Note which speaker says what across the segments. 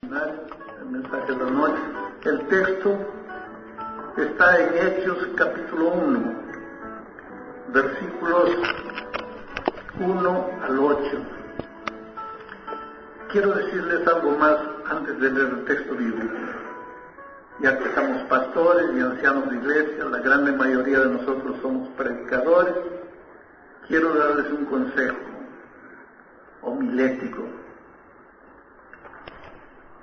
Speaker 1: El mensaje de la noche. El texto está en Hechos capítulo 1, versículos 1 al 8. Quiero decirles algo más antes de leer el texto bíblico. Ya que somos pastores y ancianos de iglesia, la gran mayoría de nosotros somos predicadores, quiero darles un consejo homilético.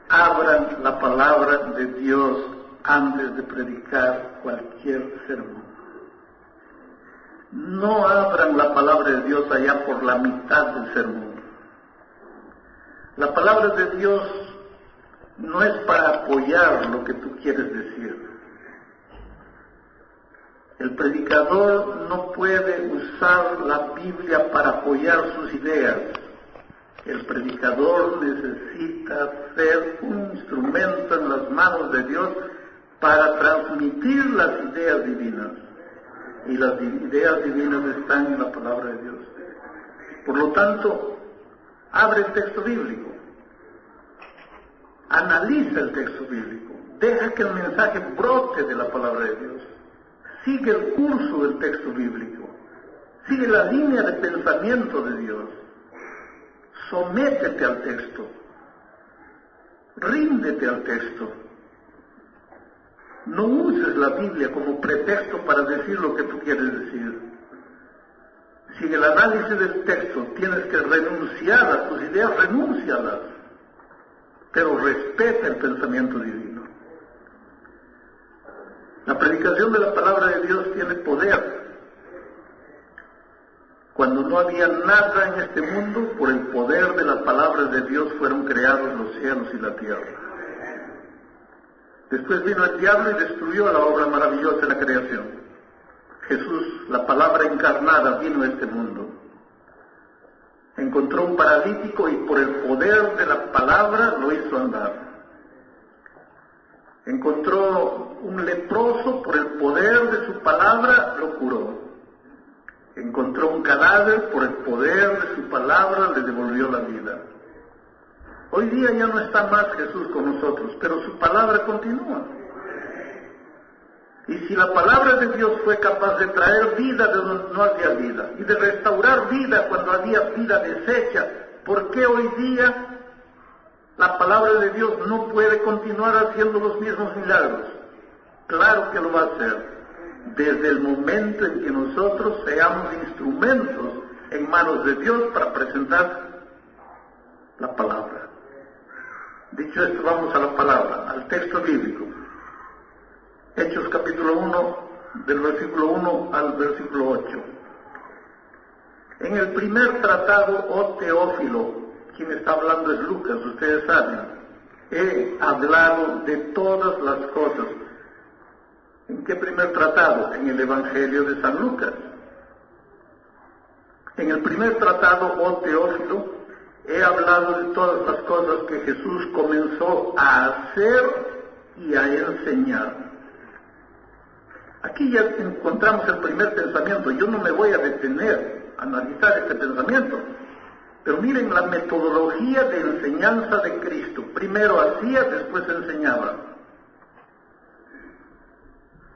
Speaker 1: Abran la palabra de Dios antes de predicar cualquier sermón. No abran la palabra de Dios allá por la mitad del sermón. La palabra de Dios no es para apoyar lo que tú quieres decir. El predicador no puede usar la Biblia para apoyar sus ideas. El predicador necesita ser un instrumento en las manos de Dios para transmitir las ideas divinas. Y las ideas divinas están en la palabra de Dios. Por lo tanto, abre el texto bíblico. Analiza el texto bíblico. Deja que el mensaje brote de la palabra de Dios. Sigue el curso del texto bíblico. Sigue la línea de pensamiento de Dios. Sométete al texto, ríndete al texto. No uses la Biblia como pretexto para decir lo que tú quieres decir. Si en el análisis del texto tienes que renunciar a tus ideas, renúncialas, pero respeta el pensamiento divino. La predicación de la palabra de Dios tiene poder. Cuando no había nada en este mundo, por el poder de las palabras de Dios fueron creados los cielos y la tierra. Después vino el diablo y destruyó la obra maravillosa de la creación. Jesús, la palabra encarnada, vino a este mundo. Encontró un paralítico y por el poder de la palabra lo hizo andar. Encontró un leproso, por el poder de su palabra lo curó. Encontró un cadáver, por el poder de su palabra le devolvió la vida. Hoy día ya no está más Jesús con nosotros, pero su palabra continúa. Y si la palabra de Dios fue capaz de traer vida de donde no había vida, y de restaurar vida cuando había vida deshecha, ¿por qué hoy día la palabra de Dios no puede continuar haciendo los mismos milagros? Claro que lo va a hacer. Desde el momento en que nosotros seamos instrumentos en manos de Dios para presentar la palabra. Dicho esto, vamos a la palabra, al texto bíblico. Hechos capítulo 1, del versículo 1 al versículo 8. En el primer tratado, oh Teófilo, quien está hablando es Lucas, ustedes saben, he hablado de todas las cosas. ¿En qué primer tratado? En el Evangelio de San Lucas. En el primer tratado, oh Teófilo, he hablado de todas las cosas que Jesús comenzó a hacer y a enseñar. Aquí ya encontramos el primer pensamiento. Yo no me voy a detener a analizar este pensamiento, pero miren la metodología de enseñanza de Cristo. Primero hacía, después enseñaba.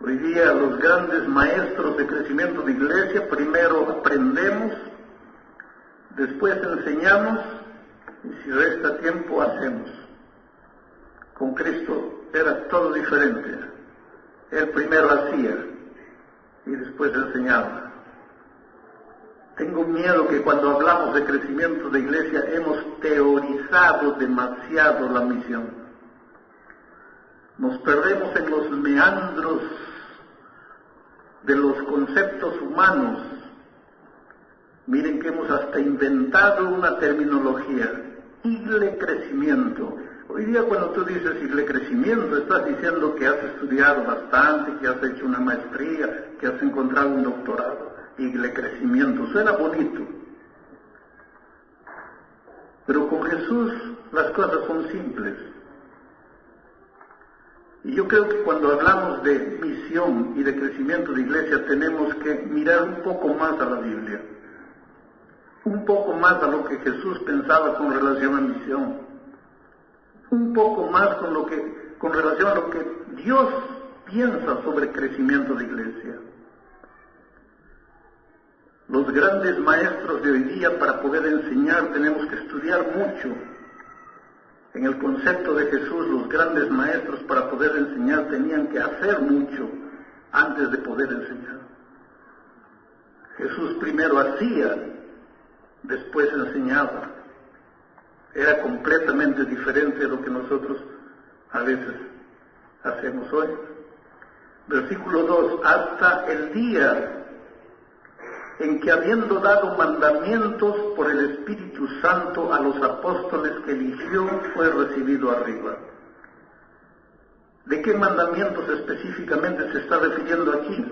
Speaker 1: Hoy día los grandes maestros de crecimiento de iglesia, primero aprendemos, después enseñamos, y si resta tiempo hacemos. Con Cristo era todo diferente. Él primero hacía y después enseñaba. Tengo miedo que cuando hablamos de crecimiento de iglesia hemos teorizado demasiado la misión. Nos perdemos en los meandros de los conceptos humanos. Miren que hemos hasta inventado una terminología, iglecrecimiento. Hoy día cuando tú dices iglecrecimiento, estás diciendo que has estudiado bastante, que has hecho una maestría, que has encontrado un doctorado. Iglecrecimiento, suena bonito. Pero con Jesús las cosas son simples. Y yo creo que cuando hablamos de misión y de crecimiento de iglesia tenemos que mirar un poco más a la Biblia, un poco más a lo que Jesús pensaba con relación a misión, un un poco más con relación a lo que Dios piensa sobre el crecimiento de iglesia. Los grandes maestros de hoy día, para poder enseñar, tenemos que estudiar mucho. En el concepto de Jesús, los grandes maestros, para poder enseñar, tenían que hacer mucho antes de poder enseñar. Jesús primero hacía, después enseñaba. Era completamente diferente de lo que nosotros a veces hacemos hoy. Versículo 2, hasta el día en que, habiendo dado mandamientos por el Espíritu Santo a los apóstoles que eligió, fue recibido arriba. ¿De qué mandamientos específicamente se está refiriendo aquí?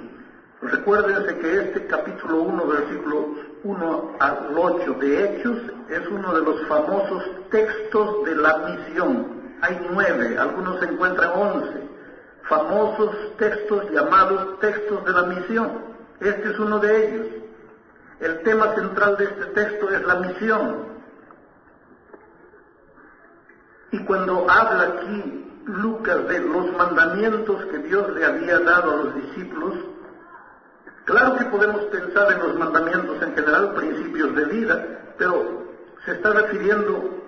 Speaker 1: Recuérdense que este capítulo 1, versículos 1 al 8 de Hechos, es uno de los famosos textos de la misión. Hay 9, algunos se encuentran 11, famosos textos llamados textos de la misión. Este es uno de ellos. El tema central de este texto es la misión. Y cuando habla aquí Lucas de los mandamientos que Dios le había dado a los discípulos, claro que podemos pensar en los mandamientos en general, principios de vida, pero se está refiriendo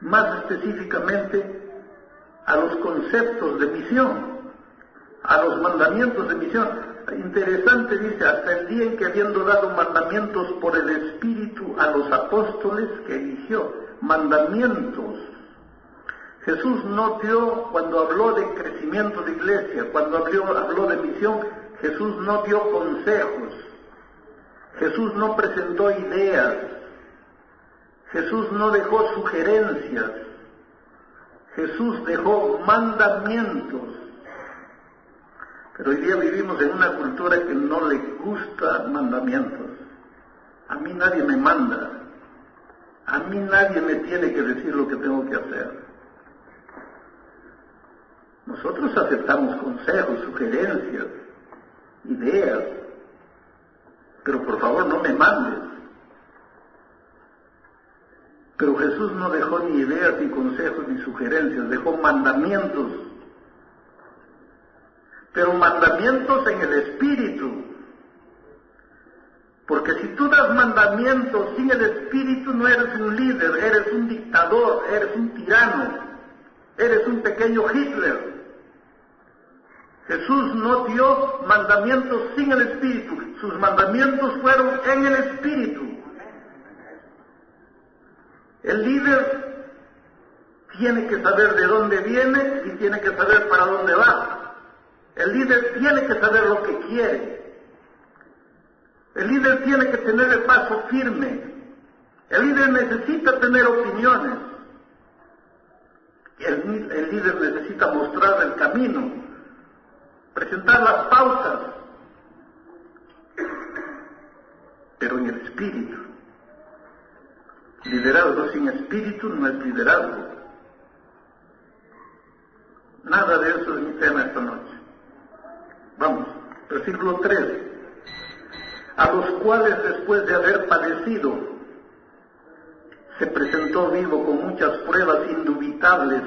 Speaker 1: más específicamente a los conceptos de misión, a los mandamientos de misión. Interesante, dice, hasta el día en que, habiendo dado mandamientos por el Espíritu a los apóstoles que eligió. Mandamientos. Jesús no dio, cuando habló de crecimiento de iglesia, cuando habló de misión, Jesús no dio consejos. Jesús no presentó ideas. Jesús no dejó sugerencias. Jesús dejó mandamientos. Pero hoy día vivimos en una cultura que no le gusta mandamientos. A mí nadie me manda. A mí nadie me tiene que decir lo que tengo que hacer. Nosotros aceptamos consejos, sugerencias, ideas, pero por favor no me mandes. Pero Jesús no dejó ni ideas, ni consejos, ni sugerencias, dejó mandamientos. Pero mandamientos en el Espíritu. Porque si tú das mandamientos sin el Espíritu, no eres un líder, eres un dictador, eres un tirano, eres un pequeño Hitler. Jesús no dio mandamientos sin el Espíritu, sus mandamientos fueron en el Espíritu. El líder tiene que saber de dónde viene y tiene que saber para dónde va. El líder tiene que saber lo que quiere. El líder tiene que tener el paso firme. El líder necesita tener opiniones. El líder necesita mostrar el camino, presentar las pautas, pero en el Espíritu. Liderazgo sin Espíritu no es liderazgo. Nada de eso es mi tema esta noche. Vamos, versículo 3. A los cuales, después de haber padecido, se presentó vivo con muchas pruebas indubitables,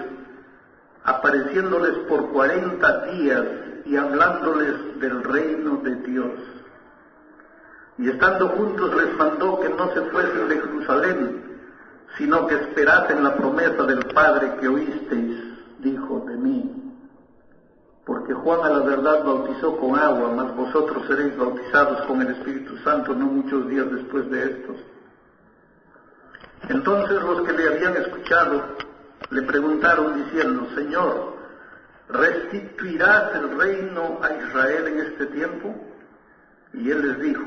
Speaker 1: apareciéndoles por 40 días y hablándoles del reino de Dios. Y estando juntos les mandó que no se fuesen de Jerusalén, sino que esperasen la promesa del Padre que oísteis, dijo, de mí. Porque Juan a la verdad bautizó con agua, mas vosotros seréis bautizados con el Espíritu Santo no muchos días después de estos. Entonces los que le habían escuchado le preguntaron diciendo, Señor, ¿restituirás el reino a Israel en este tiempo? Y él les dijo,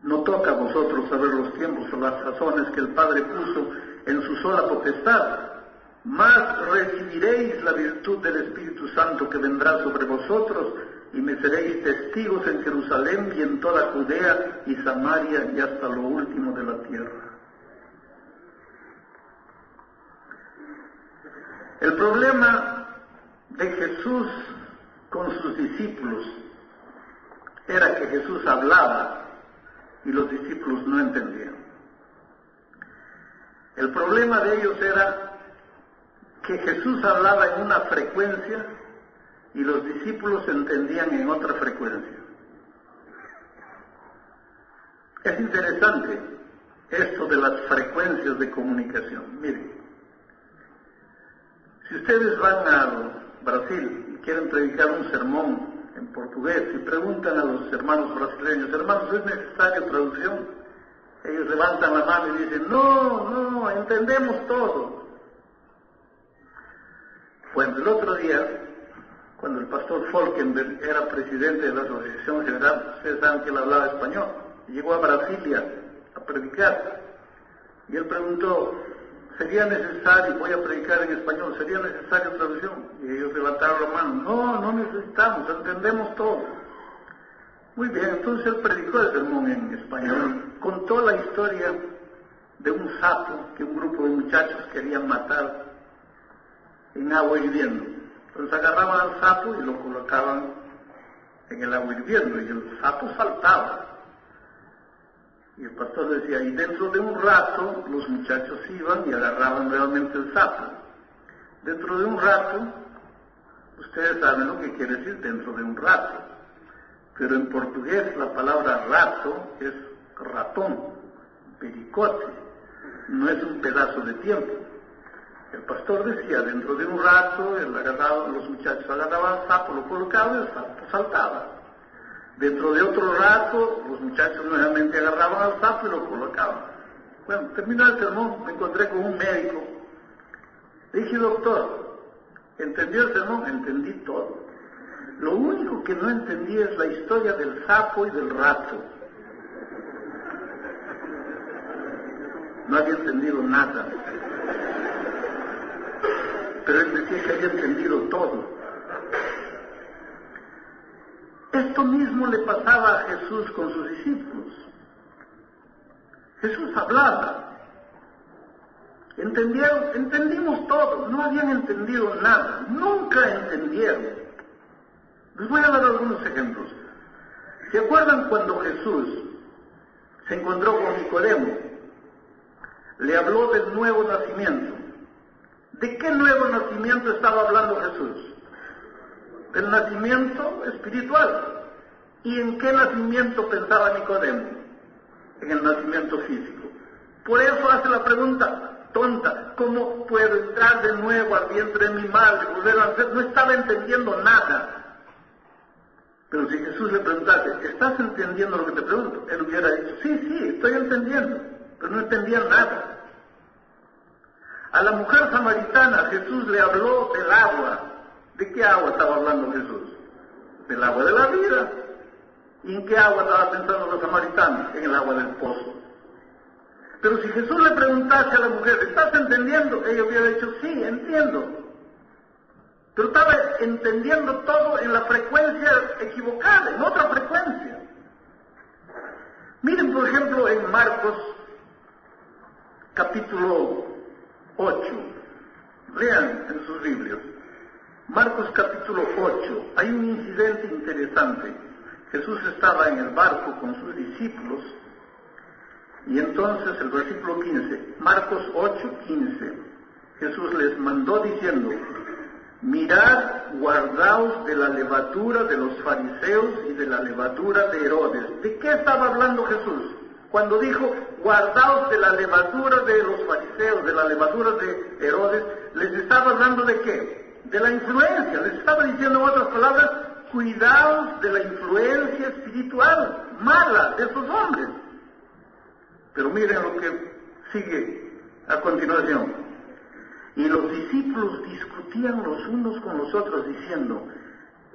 Speaker 1: no toca a vosotros saber los tiempos o las razones que el Padre puso en su sola potestad, mas recibiréis la virtud del Espíritu Santo que vendrá sobre vosotros, y me seréis testigos en Jerusalén y en toda Judea y Samaria y hasta lo último de la tierra. El problema de Jesús con sus discípulos era que Jesús hablaba y los discípulos no entendían. El problema de ellos era que Jesús hablaba en una frecuencia y los discípulos entendían en otra frecuencia. Es interesante esto de las frecuencias de comunicación. Miren, si ustedes van a Brasil y quieren predicar un sermón en portugués y preguntan a los hermanos brasileños, hermanos, ¿es necesaria traducción? Ellos levantan la mano y dicen, no, entendemos todo. Bueno, el otro día, cuando el pastor Folkenberg era presidente de la Asociación General, ustedes saben que él hablaba español, llegó a Brasilia a predicar, y él preguntó, ¿sería necesario, voy a predicar en español, ¿sería necesaria traducción? Y ellos levantaron la mano, no necesitamos, entendemos todo. Muy bien, entonces él predicó el sermón en español, contó la historia de un sapo que un grupo de muchachos querían matar en agua hirviendo. Entonces agarraban al sapo y lo colocaban en el agua hirviendo, y el sapo saltaba. Y el pastor decía, y dentro de un rato los muchachos iban y agarraban nuevamente el sapo. Dentro de un rato, ustedes saben lo que quiere decir dentro de un rato. Pero en portugués la palabra rato es ratón, pericote, no es un pedazo de tiempo. El pastor decía, dentro de un rato, los muchachos agarraban el sapo, lo colocaban y el sapo saltaba. Dentro de otro rato, los muchachos nuevamente agarraban al sapo y lo colocaban. Bueno, terminó el sermón, me encontré con un médico. Le dije, doctor, ¿entendió el sermón? Entendí todo. Lo único que no entendí es la historia del sapo y del rato. No había entendido nada. Pero él decía que había entendido todo. Esto mismo le pasaba a Jesús con sus discípulos. Jesús hablaba. Entendimos todo, no habían entendido nada, nunca entendieron. Les voy a dar algunos ejemplos. ¿Se acuerdan cuando Jesús se encontró con Nicodemo? Le habló del nuevo nacimiento. ¿De qué nuevo nacimiento estaba hablando Jesús? Del nacimiento espiritual. ¿Y en qué nacimiento pensaba Nicodemo? En el nacimiento físico. Por eso hace la pregunta tonta, ¿cómo puedo entrar de nuevo al vientre de mi madre, volver a nacer? No estaba entendiendo nada. Pero si Jesús le preguntase, ¿estás entendiendo lo que te pregunto? Él hubiera dicho, sí, estoy entendiendo, pero no entendía nada. A la mujer samaritana Jesús le habló del agua. ¿De qué agua estaba hablando Jesús? Del agua de la vida. ¿Y en qué agua estaba pensando los samaritanos? En el agua del pozo. Pero si Jesús le preguntase a la mujer, ¿estás entendiendo? Ella hubiera dicho, sí, entiendo. Pero estaba entendiendo todo en la frecuencia equivocada, en otra frecuencia. Miren, por ejemplo, en Marcos, capítulo 8. Lean en sus Biblias. Marcos capítulo 8. Hay un incidente interesante. Jesús estaba en el barco con sus discípulos y entonces el versículo 15, Marcos 8:15, Jesús les mandó diciendo, mirad, guardaos de la levadura de los fariseos y de la levadura de Herodes. ¿De qué estaba hablando Jesús? Cuando dijo, guardaos de la levadura de los fariseos, de la levadura de Herodes, ¿les estaba hablando de qué? De la influencia. Les estaba diciendo en otras palabras, cuidaos de la influencia espiritual mala de esos hombres. Pero miren lo que sigue a continuación. Y los discípulos discutían los unos con los otros diciendo,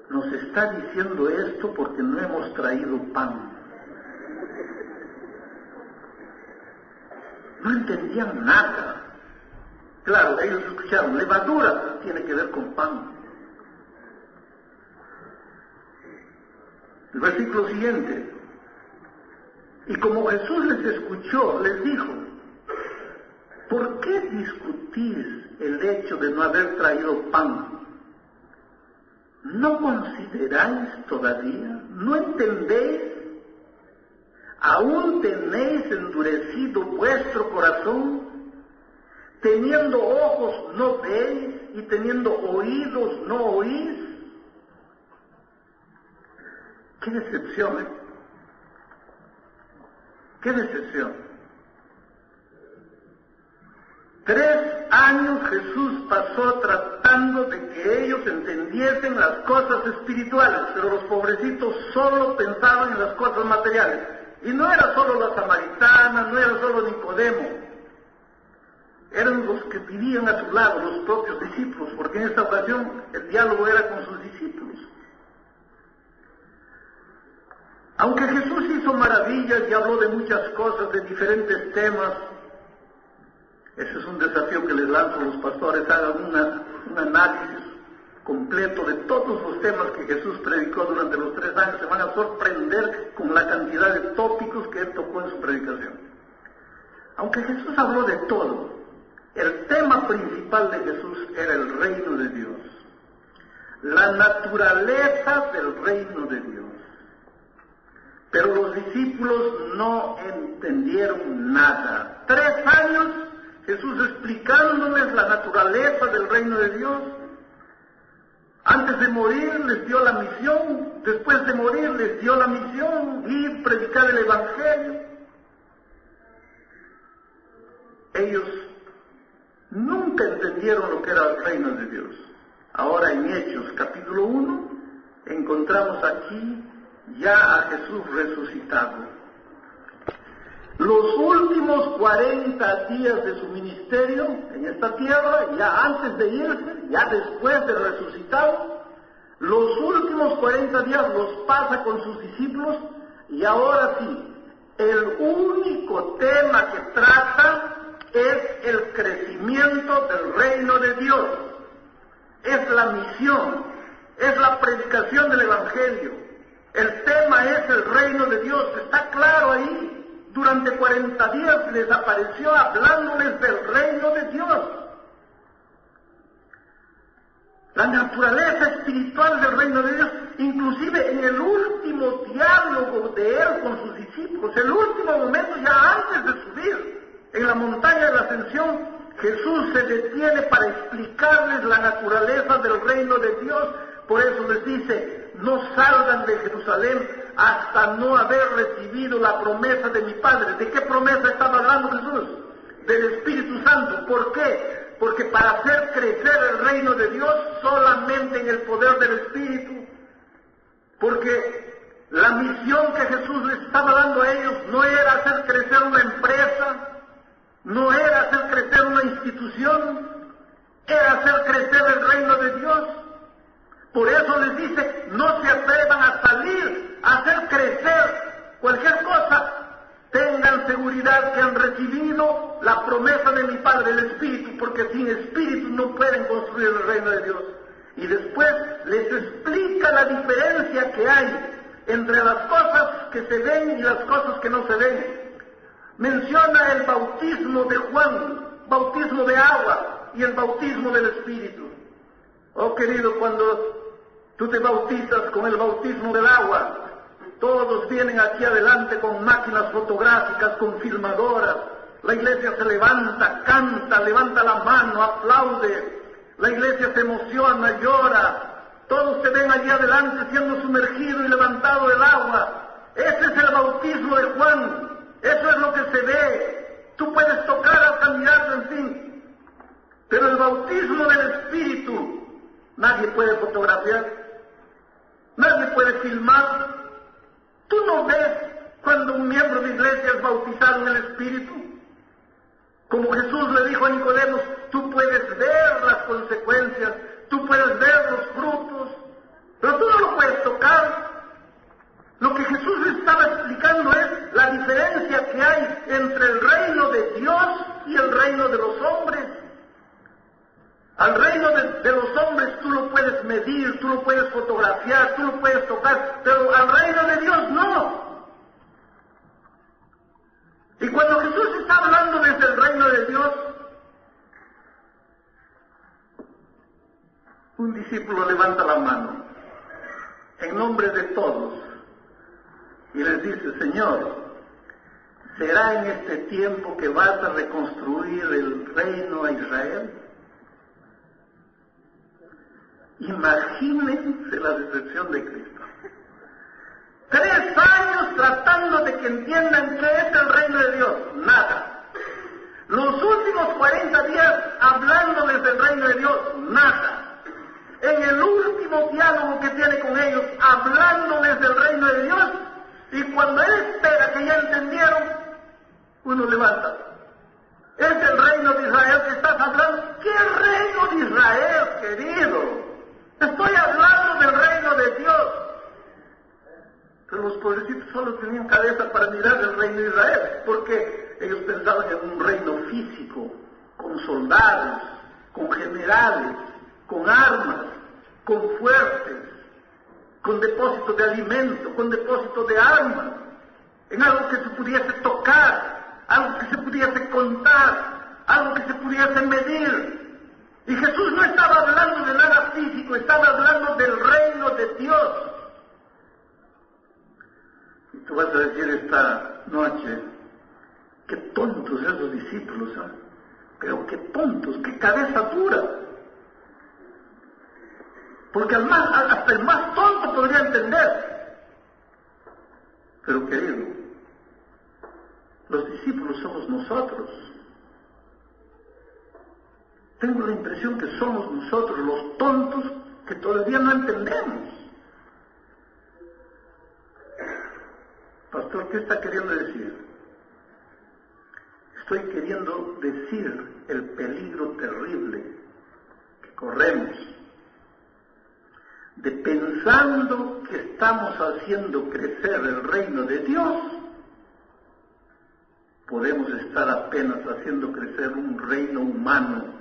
Speaker 1: nos está diciendo esto porque no hemos traído pan. No entendían nada. Claro, ellos escucharon, levadura tiene que ver con pan. El versículo siguiente. Y como Jesús les escuchó, les dijo, ¿por qué discutís el hecho de no haber traído pan? ¿No consideráis todavía? ¿No entendéis? ¿Aún tenéis endurecido vuestro corazón? Teniendo ojos no veis y teniendo oídos no oís. ¡Qué decepción! ¡Qué decepción! 3 años Jesús pasó tratando de que ellos entendiesen las cosas espirituales, pero los pobrecitos solo pensaban en las cosas materiales. Y no era solo la samaritana, no era solo Nicodemo. Eran los que vivían a su lado, los propios discípulos, porque en esta ocasión el diálogo era con sus discípulos. Aunque Jesús hizo maravillas y habló de muchas cosas, de diferentes temas, ese es un desafío que les lanzo a los pastores, hagan un análisis completo de todos los temas que Jesús predicó durante los 3 años, se van a sorprender con la cantidad de tópicos que él tocó en su predicación. Aunque Jesús habló de todo, el tema principal de Jesús era el reino de Dios, la naturaleza del reino de Dios. Pero los discípulos no entendieron nada. 3 años Jesús explicándoles la naturaleza del reino de Dios. Antes de morir les dio la misión, después de morir les dio la misión, ir predicar el Evangelio. Ellos nunca entendieron lo que era el reino de Dios. Ahora en Hechos capítulo 1 encontramos aquí ya a Jesús resucitado. Los últimos 40 días de su ministerio en esta tierra, ya antes de irse, ya después de resucitado, los últimos 40 días los pasa con sus discípulos y ahora sí, el único tema que trata es el crecimiento del reino de Dios, es la misión, es la predicación del Evangelio. El tema es el reino de Dios, está claro ahí. Durante 40 días les apareció hablándoles del reino de Dios. La naturaleza espiritual del reino de Dios, inclusive en el último diálogo de él con sus discípulos, el último momento ya antes de subir en la montaña de la Ascensión, Jesús se detiene para explicarles la naturaleza del reino de Dios. Por eso les dice, no salgan de Jerusalén hasta no haber recibido la promesa de mi Padre. ¿De qué promesa estaba hablando Jesús? Del Espíritu Santo. ¿Por qué? Porque para hacer crecer el reino de Dios solamente en el poder del Espíritu. Porque la misión que Jesús les estaba dando a ellos no era hacer crecer una empresa, no era hacer crecer una institución, era hacer crecer el reino de Dios. Por eso les dice, no se atrevan a salir, a hacer crecer cualquier cosa. Tengan seguridad que han recibido la promesa de mi Padre, el Espíritu, porque sin Espíritu no pueden construir el reino de Dios. Y después les explica la diferencia que hay entre las cosas que se ven y las cosas que no se ven. Menciona el bautismo de Juan, bautismo de agua y el bautismo del Espíritu. Oh querido, cuando tú te bautizas con el bautismo del agua, todos vienen aquí adelante con máquinas fotográficas, con filmadoras. La iglesia se levanta, canta, levanta la mano, aplaude. La iglesia se emociona, llora. Todos se ven allí adelante siendo sumergido y levantado del agua. Ese es el bautismo de Juan. Eso es lo que se ve. Tú puedes tocar al candidato, en fin. Pero el bautismo del Espíritu, nadie puede fotografiar. Nadie puede filmar. ¿Tú no ves cuando un miembro de iglesia es bautizado en el Espíritu? Como Jesús le dijo a Nicodemo, tú puedes ver las consecuencias, tú puedes ver los frutos, pero tú no lo puedes tocar. Lo que Jesús le estaba explicando es la diferencia que hay entre el reino de Dios y el reino de los hombres. Al reino de los hombres tú lo puedes medir, tú lo puedes fotografiar, tú lo puedes tocar, pero al reino de Dios no. Y cuando Jesús está hablando desde el reino de Dios, un discípulo levanta la mano en nombre de todos y les dice, Señor, ¿Será en este tiempo que vas a reconstruir el reino a Israel? Imagínense la decepción de Cristo. 3 años tratando de que entiendan qué es el reino de Dios. Nada. Los últimos 40 días hablándoles del reino de Dios. Nada. En el último diálogo que tiene con ellos, hablándoles del reino de Dios, y cuando él espera que ya entendieron, uno levanta. Es el reino de Israel que estás hablando. ¿Qué reino de Israel, querido? Estoy hablando del reino de Dios. Pero los pobrecitos solo tenían cabeza para mirar el reino de Israel, porque ellos pensaban en un reino físico, con soldados, con generales, con armas, con fuertes, con depósito de alimento, con depósito de armas, en algo que se pudiese tocar, algo que se pudiese contar, algo que se pudiese medir. Y Jesús no estaba hablando de nada físico, estaba hablando del reino de Dios. Y tú vas a decir esta noche, qué tontos esos discípulos, ¿eh? Pero qué tontos, qué cabeza dura. Porque hasta el más tonto podría entender. Pero querido, los discípulos somos nosotros. Tengo la impresión que somos nosotros los tontos que todavía no entendemos. Pastor, ¿qué está queriendo decir? Estoy queriendo decir el peligro terrible que corremos de pensando que estamos haciendo crecer el reino de Dios, podemos estar apenas haciendo crecer un reino humano.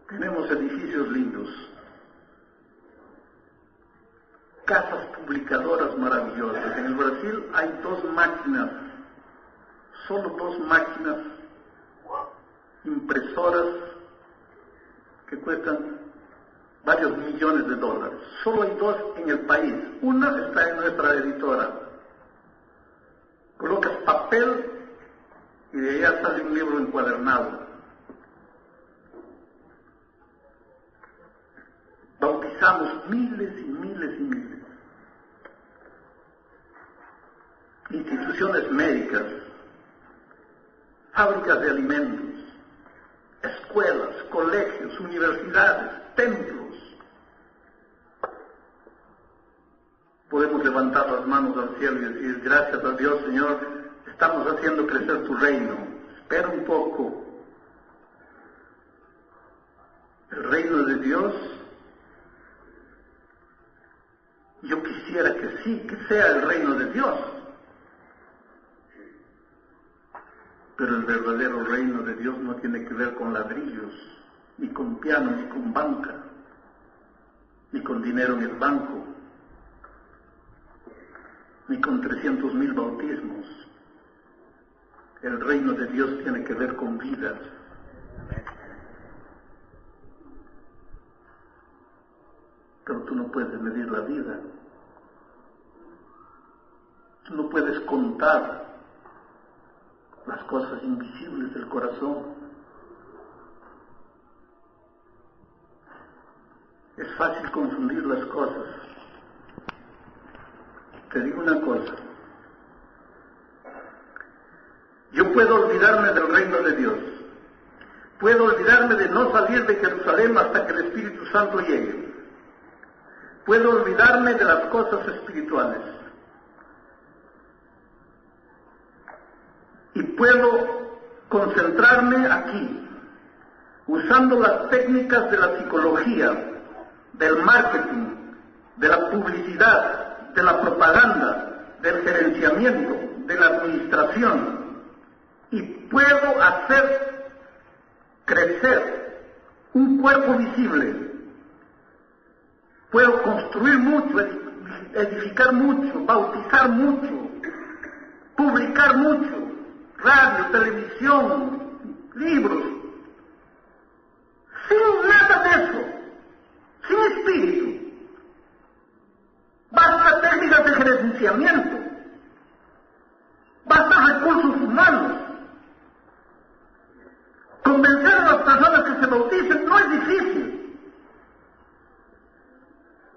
Speaker 1: Tenemos edificios lindos, casas publicadoras maravillosas. En el Brasil hay 2 máquinas, solo 2 máquinas impresoras que cuestan varios millones de dólares. Solo hay 2 en el país. Una está en nuestra editora. Colocas papel y de allá sale un libro encuadernado. Bautizamos miles y miles y miles. Instituciones médicas, fábricas de alimentos, escuelas, colegios, universidades, templos. Podemos levantar las manos al cielo y decir, gracias a Dios, Señor, estamos haciendo crecer tu reino. Espera un poco. El reino de Dios, yo quisiera que sí, que sea el reino de Dios. Pero el verdadero reino de Dios no tiene que ver con ladrillos, ni con piano, ni con banca, ni con dinero en el banco, ni con 300,000 bautismos. El reino de Dios tiene que ver con vidas. Pero tú no puedes medir la vida. Tú no puedes contar las cosas invisibles del corazón. Es fácil confundir las cosas. Te digo una cosa. Yo puedo olvidarme del reino de Dios. Puedo olvidarme de no salir de Jerusalén hasta que el Espíritu Santo llegue. Puedo olvidarme de las cosas espirituales. Y puedo concentrarme aquí, usando las técnicas de la psicología, del marketing, de la publicidad, de la propaganda, del gerenciamiento, de la administración. Y puedo hacer crecer un cuerpo visible. Puedo construir mucho, edificar mucho, bautizar mucho, publicar mucho, radio, televisión, libros, sin nada de eso, sin espíritu. Basta de gerenciamiento, basta recursos humanos. Convencer a las personas que se bauticen no es difícil.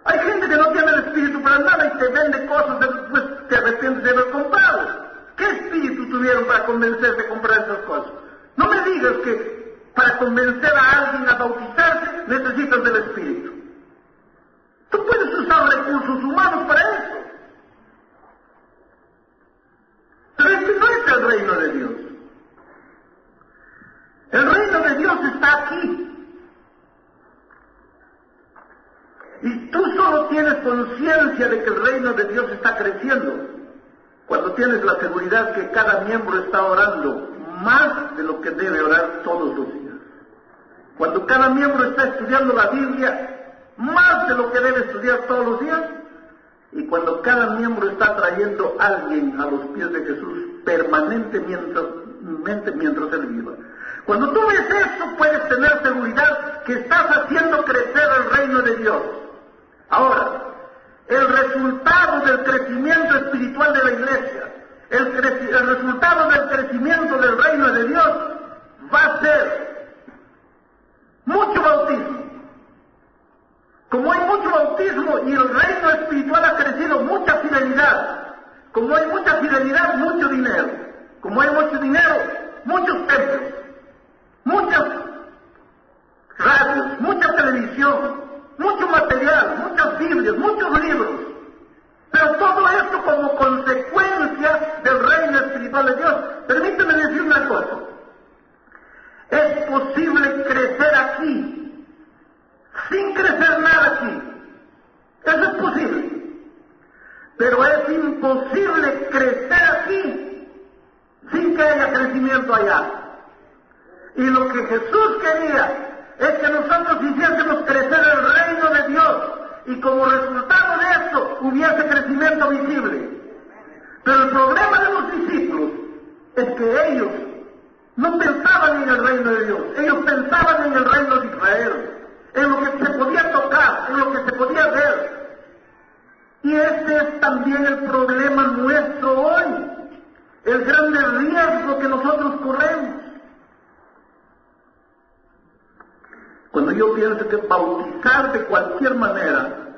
Speaker 1: Hay gente que no tiene el espíritu para nada y te vende cosas, después te arrepientes de haber comprado. ¿Qué espíritu tuvieron para convencerse de comprar esas cosas? No me digas que para convencer a alguien a bautizarse necesitas del espíritu. Tú puedes usar recursos humanos para eso. Pero este no es el reino de Dios. El reino de Dios está aquí. Y tú solo tienes conciencia de que el reino de Dios está creciendo cuando tienes la seguridad que cada miembro está orando más de lo que debe orar todos los días. Cuando cada miembro está estudiando la Biblia más de lo que debe estudiar todos los días. Y cuando cada miembro está trayendo a alguien a los pies de Jesús permanentemente mientras Él viva. Cuando tú ves eso, puedes tener seguridad que estás haciendo crecer el reino de Dios. Ahora, el resultado del crecimiento espiritual de la iglesia, el resultado del crecimiento del reino de Dios, va a ser mucho bautismo. Como hay mucho bautismo y el reino espiritual ha crecido, mucha fidelidad. Como hay mucha fidelidad, mucho dinero. Como hay mucho dinero, muchos templos, muchas radios, mucha televisión, mucho material, muchas Biblias, muchos libros. Pero todo esto como consecuencia del reino espiritual de Dios. Permíteme decir una cosa. Es posible crecer aquí sin crecer nada aquí. Eso es posible. Pero es imposible crecer aquí sin que haya crecimiento allá. Y lo que Jesús quería es que nosotros hiciésemos crecer el reino de Dios y como resultado de eso hubiese crecimiento visible. Pero el problema de los discípulos es que ellos no pensaban en el reino de Dios, ellos pensaban en el reino de Israel, en lo que se podía tocar, en lo que se podía ver. Y ese es también el problema nuestro hoy, el grande riesgo que nosotros corremos. Cuando yo pienso que bautizar de cualquier manera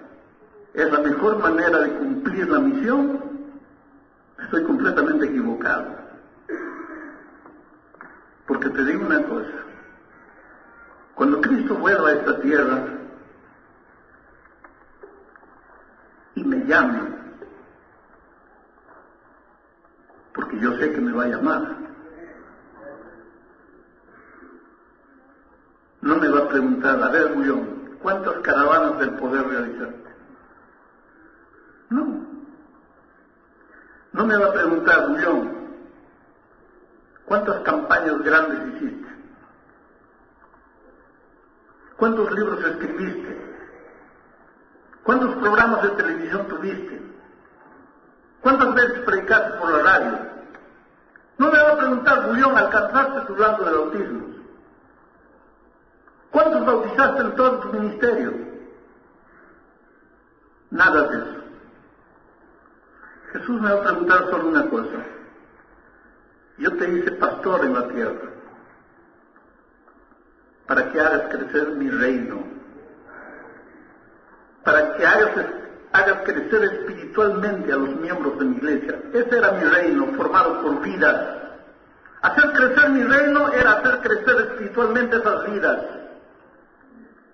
Speaker 1: es la mejor manera de cumplir la misión, estoy completamente equivocado. Porque te digo una cosa, cuando Cristo vuelva a esta tierra y me llame, porque yo sé que me va a llamar, no me va a preguntar, a ver, Bullón, ¿cuántas caravanas del poder realizaste? No. No me va a preguntar, Bullón, ¿cuántas campañas grandes hiciste? ¿Cuántos libros escribiste? ¿Cuántos programas de televisión tuviste? ¿Cuántas veces predicaste por la radio? No me va a preguntar, Bullón, ¿alcanzaste tu rango de bautismos? ¿Cuántos bautizaste en todo tu ministerio? Nada de eso. Jesús me va a preguntar solo una cosa. Yo te hice pastor en la tierra para que hagas crecer mi reino, para que hagas crecer espiritualmente a los miembros de mi iglesia. Ese era mi reino, formado por vidas. Hacer crecer mi reino era hacer crecer espiritualmente esas vidas.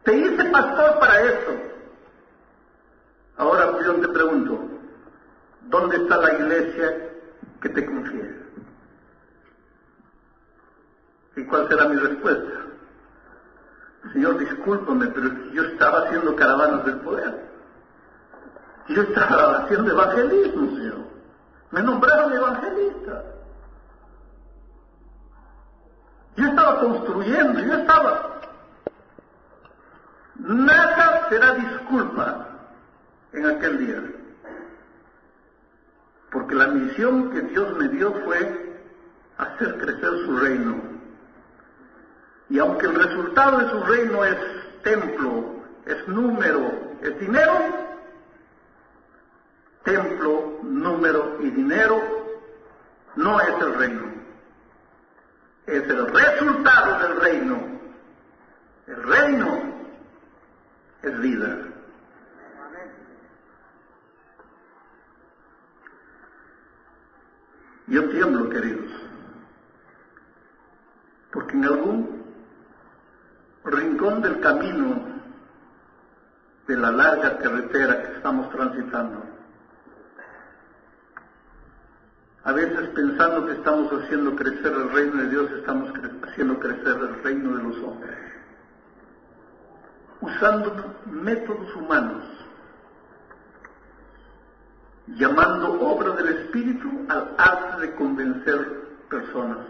Speaker 1: Te hice pastor para eso. Ahora yo te pregunto, ¿dónde está la iglesia que te confía? ¿Y cuál será mi respuesta? Señor, discúlpame, pero yo estaba haciendo caravanas del poder. Yo estaba haciendo evangelismo, Señor. Me nombraron evangelista. Yo estaba construyendo, yo estaba... Nada será disculpa en aquel día. Porque la misión que Dios me dio fue hacer crecer su reino. Y aunque el resultado de su reino es templo, es número, es dinero, templo, número y dinero no es el reino. Es el resultado del reino. El reino es vida. Yo tiemblo, queridos, porque en algún rincón del camino de la larga carretera que estamos transitando, a veces pensando que estamos haciendo crecer el reino de Dios, estamos haciendo crecer el reino de los hombres, usando métodos humanos, llamando obra del Espíritu al arte de convencer personas.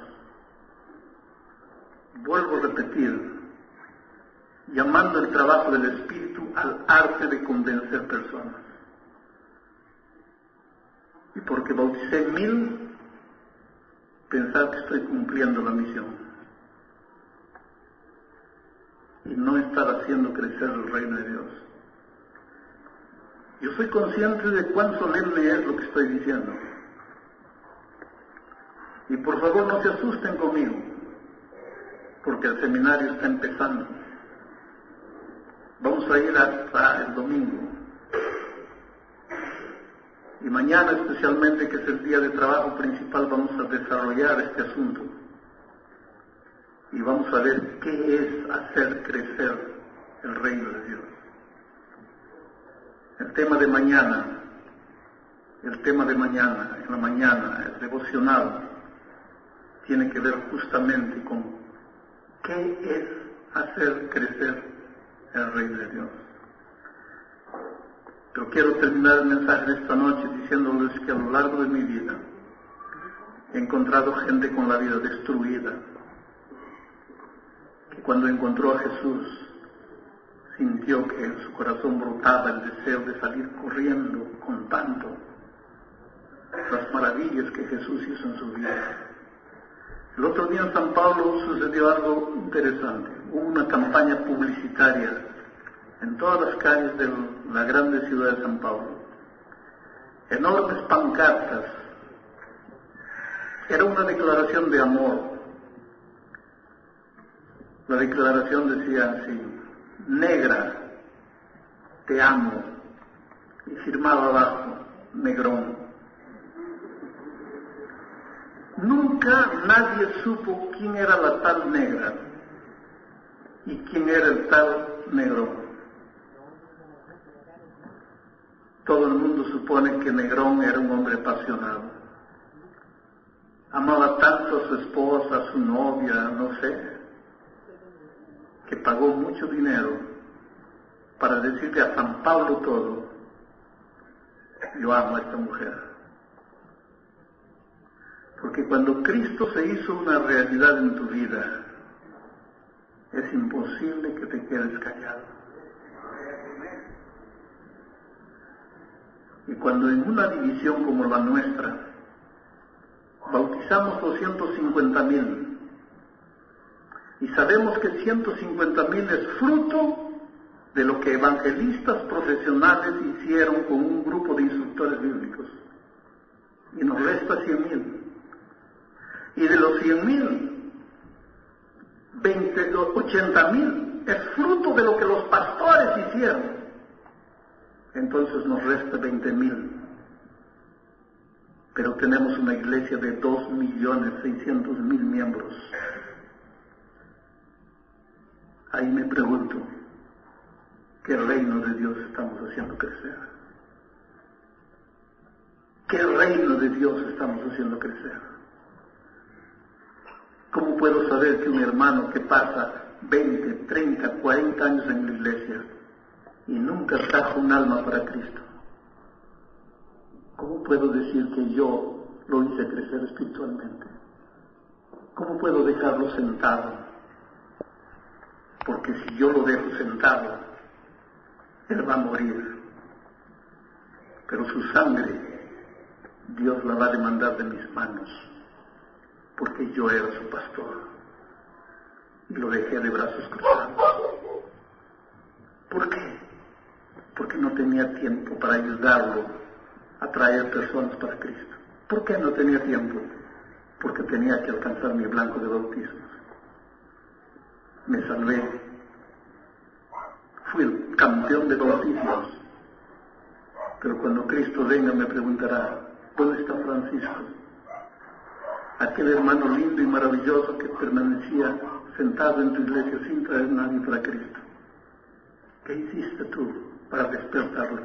Speaker 1: Vuelvo a repetir, llamando el trabajo del Espíritu al arte de convencer personas. Y porque bauticé 1000, pensar que estoy cumpliendo la misión. Y no estar haciendo crecer el reino de Dios. Yo soy consciente de cuán solemne es lo que estoy diciendo. Y por favor no se asusten conmigo, porque el seminario está empezando. Vamos a ir hasta el domingo. Y mañana especialmente, que es el día de trabajo principal, vamos a desarrollar este asunto. Y vamos a ver qué es hacer crecer el reino de Dios. El tema de mañana, en la mañana, el devocional, tiene que ver justamente con qué es hacer crecer el reino de Dios. Pero quiero terminar el mensaje de esta noche diciéndoles que a lo largo de mi vida he encontrado gente con la vida destruida, que cuando encontró a Jesús sintió que en su corazón brotaba el deseo de salir corriendo contando las maravillas que Jesús hizo en su vida. El otro día en San Pablo sucedió algo interesante. Hubo una campaña publicitaria en todas las calles de la grande ciudad de San Pablo. Enormes pancartas. Era una declaración de amor. La declaración decía así: negra, te amo. Y firmaba abajo, Negrón. Nunca nadie supo quién era la tal negra y quién era el tal Negrón. Todo el mundo supone que Negrón era un hombre apasionado. Amaba tanto a su esposa, a su novia, no sé, que pagó mucho dinero para decirle a San Pablo todo: yo amo a esta mujer. Porque cuando Cristo se hizo una realidad en tu vida, es imposible que te quedes callado. Y cuando en una división como la nuestra bautizamos 250,000 y sabemos que 150,000 es fruto de lo que evangelistas profesionales hicieron con un grupo de instructores bíblicos, y nos resta 100,000. Y de los 100,000, 80,000 es fruto de lo que los pastores hicieron. Entonces nos resta 20,000. Pero tenemos una iglesia de 2,600,000 miembros. Ahí me pregunto, ¿qué reino de Dios estamos haciendo crecer? ¿Qué reino de Dios estamos haciendo crecer? ¿Cómo puedo saber que un hermano que pasa 20, 30, 40 años en la iglesia y nunca trajo un alma para Cristo? ¿Cómo puedo decir que yo lo hice crecer espiritualmente? ¿Cómo puedo dejarlo sentado? Porque si yo lo dejo sentado, él va a morir. Pero su sangre, Dios la va a demandar de mis manos, porque yo era su pastor y lo dejé de brazos cruzados. ¿Por qué? Porque no tenía tiempo para ayudarlo atraer personas para Cristo. ¿Por qué no tenía tiempo? Porque tenía que alcanzar mi blanco de bautismos. Me salvé. Fui el campeón de bautismos. Pero cuando Cristo venga me preguntará, ¿dónde está Francisco? Aquel hermano lindo y maravilloso que permanecía sentado en tu iglesia sin traer a nadie para Cristo. ¿Qué hiciste tú para despertarlo?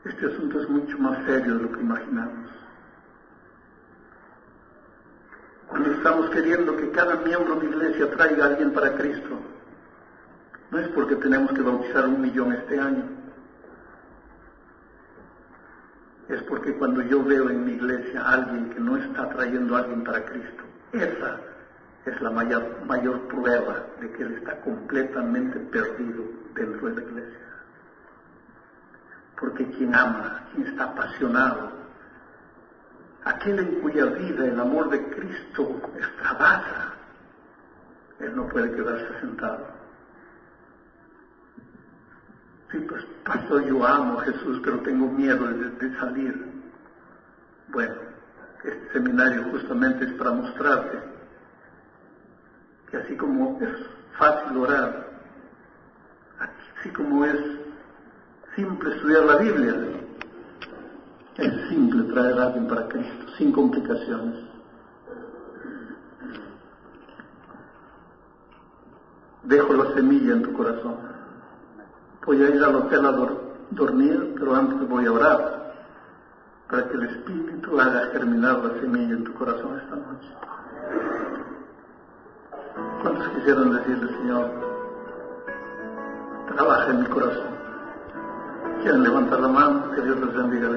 Speaker 1: Este asunto es mucho más serio de lo que imaginamos. Cuando estamos queriendo que cada miembro de la iglesia traiga a alguien para Cristo, no es porque tenemos que bautizar 1 millón este año. Es porque cuando yo veo en mi iglesia a alguien que no está trayendo a alguien para Cristo, esa es la mayor prueba de que él está completamente perdido dentro de la iglesia. Porque quien ama, quien está apasionado, aquel en cuya vida el amor de Cristo extravasa, él no puede quedarse sentado. Sí, pues pastor, yo amo a Jesús, pero tengo miedo de salir. Bueno, este seminario justamente es para mostrarte que así como es fácil orar, así como es simple estudiar la Biblia, es simple traer a alguien para Cristo, sin complicaciones. Dejo la semilla en tu corazón. Voy a ir al hotel a dormir, pero antes voy a orar para que el Espíritu haga germinar la semilla en tu corazón esta noche. ¿Cuántos quisieran decirle, Señor, trabaja en mi corazón? ¿Quieren levantar la mano? Que Dios les bendiga.